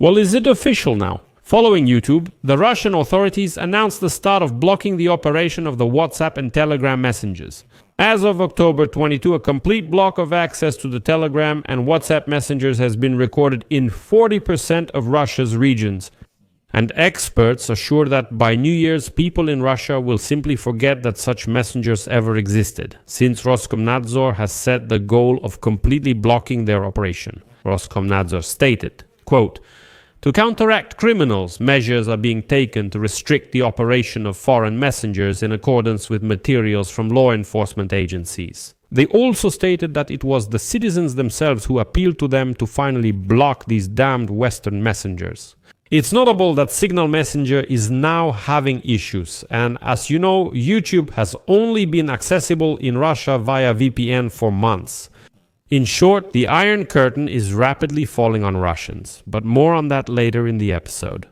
Well, is it official now? Following YouTube, the Russian authorities announced the start of blocking the operation of the WhatsApp and Telegram messengers. As of October 22, a complete block of access to the Telegram and WhatsApp messengers has been recorded in 40% of Russia's regions. And experts assure that by New Year's, people in Russia will simply forget that such messengers ever existed, since Roskomnadzor has set the goal of completely blocking their operation. Roskomnadzor stated, quote, "To counteract criminals, measures are being taken to restrict the operation of foreign messengers in accordance with materials from law enforcement agencies." They also stated that it was the citizens themselves who appealed to them to finally block these damned Western messengers. It's notable that Signal Messenger is now having issues, and as you know, YouTube has only been accessible in Russia via VPN for months. In short, the Iron Curtain is rapidly falling on Russians, but more on that later in the episode.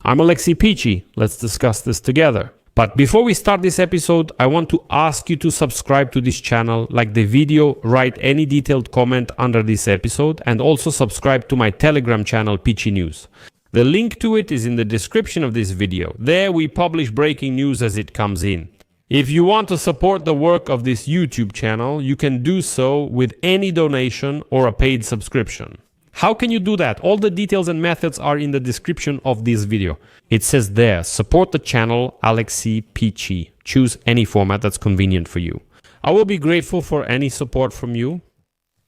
I'm Alexei Pichi, let's discuss this together. But before we start this episode, I want to ask you to subscribe to this channel, like the video, write any detailed comment under this episode, and also subscribe to my Telegram channel Pichi News. The link to it is in the description of this video. There we publish breaking news as it comes in. If you want to support the work of this YouTube channel, you can do so with any donation or a paid subscription. How can you do that? All the details and methods are in the description of this video. It says there, support the channel Alexei Pichi. Choose any format that's convenient for you. I will be grateful for any support from you.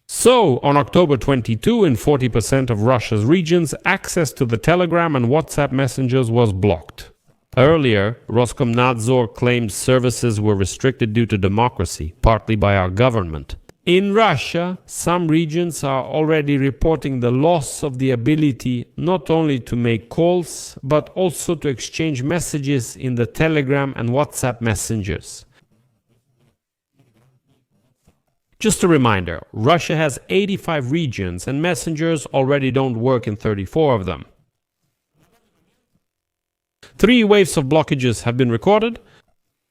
So, on October 22, in 40% of Russia's regions, access to the Telegram and WhatsApp messengers was blocked. Earlier, Roskomnadzor claimed services were restricted due to democracy, partly by our government. In Russia, some regions are already reporting the loss of the ability not only to make calls, but also to exchange messages in the Telegram and WhatsApp messengers. Just a reminder, Russia has 85 regions and messengers already don't work in 34 of them. 3 waves of blockages have been recorded.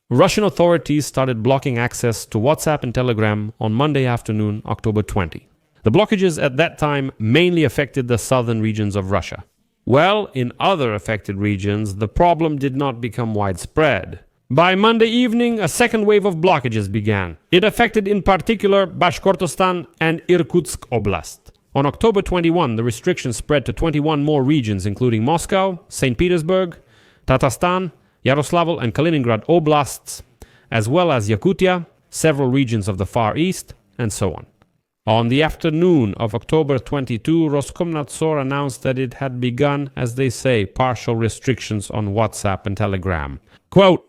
Russian authorities started blocking access to WhatsApp and Telegram on Monday afternoon, October 20. The blockages at that time mainly affected the southern regions of Russia. Well, in other affected regions, the problem did not become widespread. By Monday evening, a second wave of blockages began. It affected in particular Bashkortostan and Irkutsk Oblast. On October 21, the restrictions spread to 21 more regions, including Moscow, St. Petersburg, Tatarstan, Yaroslavl and Kaliningrad Oblasts, as well as Yakutia, several regions of the Far East, and so on. On the afternoon of October 22, Roskomnadzor announced that it had begun, as they say, partial restrictions on WhatsApp and Telegram. Quote,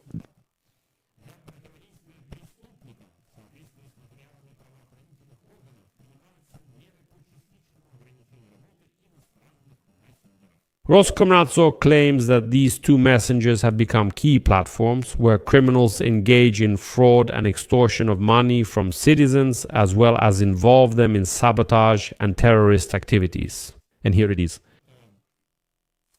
Roskomnadzor claims that these two messengers have become key platforms where criminals engage in fraud and extortion of money from citizens, as well as involve them in sabotage and terrorist activities. And here it is.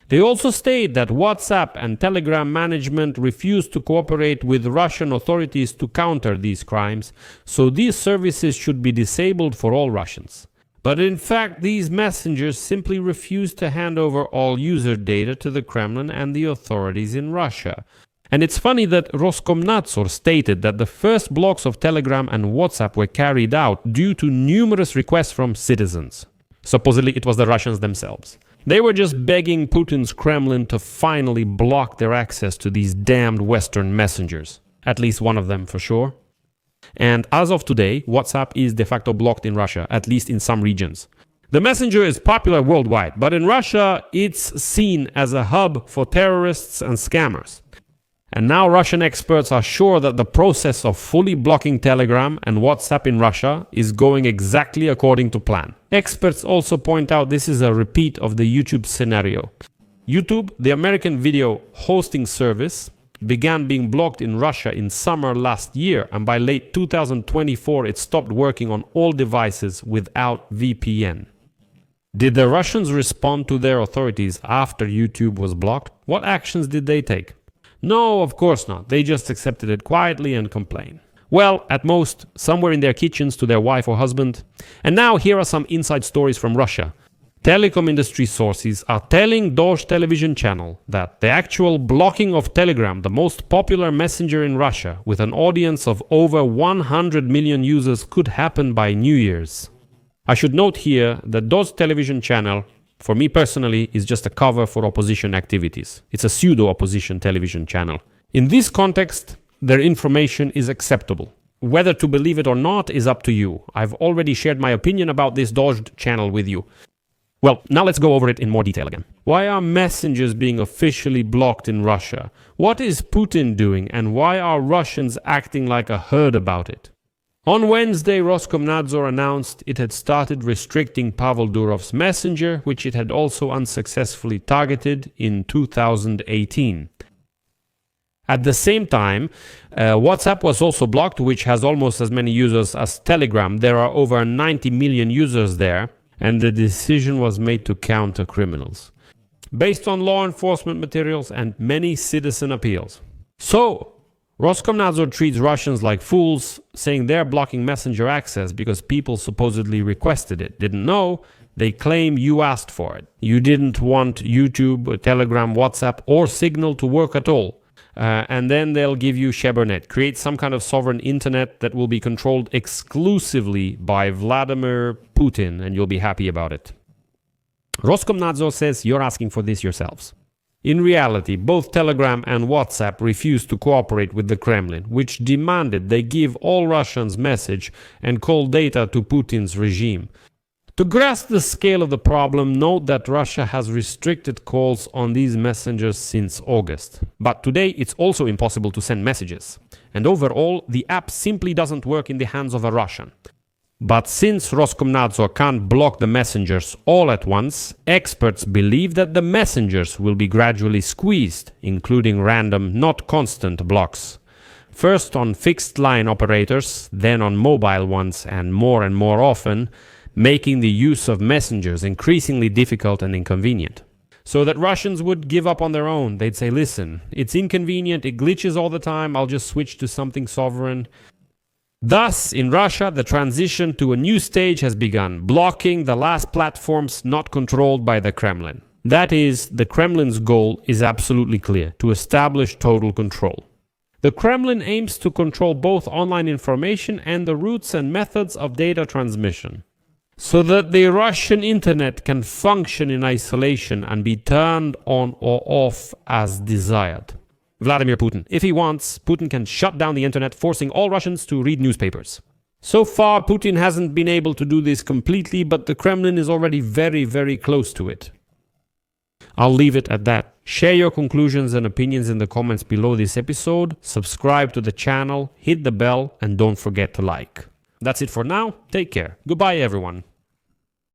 They also state that WhatsApp and Telegram management refuse to cooperate with Russian authorities to counter these crimes, so these services should be disabled for all Russians. But in fact, these messengers simply refuse to hand over all user data to the Kremlin and the authorities in Russia. And it's funny that Roskomnadzor stated that the first blocks of Telegram and WhatsApp were carried out due to numerous requests from citizens. Supposedly it was the Russians themselves. They were just begging Putin's Kremlin to finally block their access to these damned Western messengers. At least one of them for sure. And as of today, WhatsApp is de facto blocked in Russia, at least in some regions. The messenger is popular worldwide, but in Russia it's seen as a hub for terrorists and scammers. And now Russian experts are sure that the process of fully blocking Telegram and WhatsApp in Russia is going exactly according to plan. Experts also point out this is a repeat of the YouTube scenario. YouTube, the American video hosting service, began being blocked in Russia in summer last year, and by late 2024 it stopped working on all devices without VPN. Did the Russians respond to their authorities after YouTube was blocked? What actions did they take? No, of course not. They just accepted it quietly and complained. Well, at most, somewhere in their kitchens to their wife or husband. And now here are some inside stories from Russia. Telecom industry sources are telling Doge television channel that the actual blocking of Telegram, the most popular messenger in Russia, with an audience of over 100 million users, could happen by New Year's. I should note here that Doge television channel, for me personally, is just a cover for opposition activities. It's a pseudo-opposition television channel. In this context, their information is acceptable. Whether to believe it or not is up to you. I've already shared my opinion about this Doge channel with you. Well, now let's go over it in more detail again. Why are messengers being officially blocked in Russia? What is Putin doing, and why are Russians acting like a herd about it? On Wednesday, Roskomnadzor announced it had started restricting Pavel Durov's messenger, which it had also unsuccessfully targeted in 2018. At the same time, WhatsApp was also blocked, which has almost as many users as Telegram. There are over 90 million users there, and the decision was made to counter criminals, based on law enforcement materials and many citizen appeals. So, Roskomnadzor treats Russians like fools, saying they're blocking messenger access because people supposedly requested it. Didn't know? They claim you asked for it. You didn't want YouTube, Telegram, WhatsApp, or Signal to work at all. And then they'll give you Shebernet, create some kind of sovereign internet that will be controlled exclusively by Vladimir Putin, and you'll be happy about it. Roskomnadzor says you're asking for this yourselves. In reality, both Telegram and WhatsApp refused to cooperate with the Kremlin, which demanded they give all Russians message and call data to Putin's regime. To grasp the scale of the problem, note that Russia has restricted calls on these messengers since August. But today it's also impossible to send messages. And overall, the app simply doesn't work in the hands of a Russian. But since Roskomnadzor can't block the messengers all at once, experts believe that the messengers will be gradually squeezed, including random, not constant blocks. First on fixed line operators, then on mobile ones, and more often, making the use of messengers increasingly difficult and inconvenient. So that Russians would give up on their own. They'd say, listen, it's inconvenient, it glitches all the time, I'll just switch to something sovereign. Thus, in Russia, the transition to a new stage has begun, blocking the last platforms not controlled by the Kremlin. That is, the Kremlin's goal is absolutely clear, to establish total control. The Kremlin aims to control both online information and the routes and methods of data transmission, so that the Russian internet can function in isolation and be turned on or off as desired. Vladimir Putin. If he wants, Putin can shut down the internet, forcing all Russians to read newspapers. So far, Putin hasn't been able to do this completely, but the Kremlin is already very close to it. I'll leave it at that. Share your conclusions and opinions in the comments below this episode, subscribe to the channel, hit the bell, and don't forget to like. That's it for now. Take care. Goodbye, everyone.